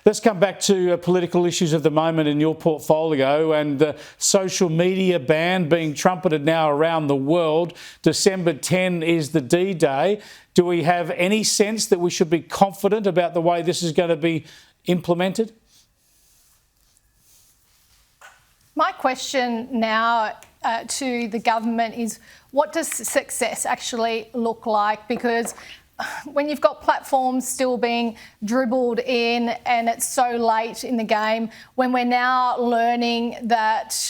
Let's come back to political issues of the moment in your portfolio and the social media ban being trumpeted now around the world. December 10 is the D-Day. Do we have any sense that we should be confident about the way this is going to be implemented? My question now to the government is, what does success actually look like? Because when you've got platforms still being dribbled in and it's so late in the game, when we're now learning that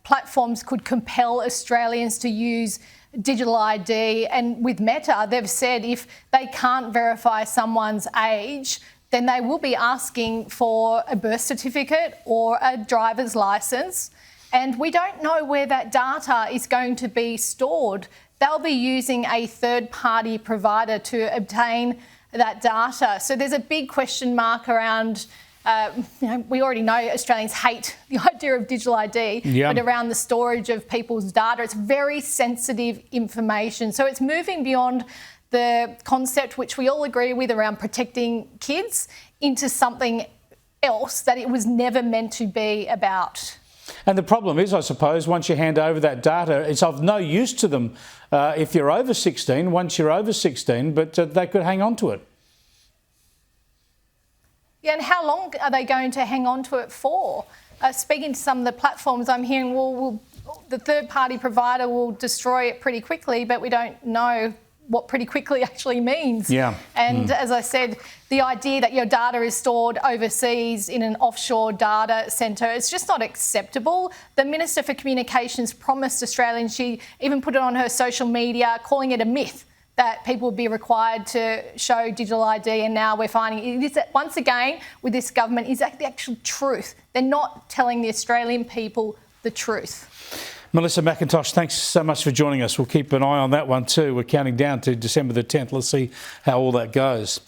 platforms could compel Australians to use digital ID, and with Meta, they've said if they can't verify someone's age, then they will be asking for a birth certificate or a driver's licence. And we don't know where that data is going to be stored. They'll be using a third-party provider to obtain that data. So there's a big question mark around, we already know Australians hate the idea of digital ID, but around the storage of people's data. It's very sensitive information. So it's moving beyond the concept which we all agree with around protecting kids into something else that it was never meant to be about. And the problem is, I suppose, once you hand over that data, it's of no use to them if you're over 16, once you're over 16, but they could hang on to it. Yeah, and how long are they going to hang on to it for? Speaking to some of the platforms, I'm hearing, the third-party provider will destroy it pretty quickly, but we don't know what pretty quickly actually means. Yeah. And as I said, the idea that your data is stored overseas in an offshore data centre, it's just not acceptable. The Minister for Communications promised Australians, she even put it on her social media, calling it a myth that people would be required to show digital ID, and now we're finding it is, once again, with this government, is that the actual truth. They're not telling the Australian people the truth. Melissa McIntosh, thanks so much for joining us. We'll keep an eye on that one too. We're counting down to December the 10th. Let's see how all that goes.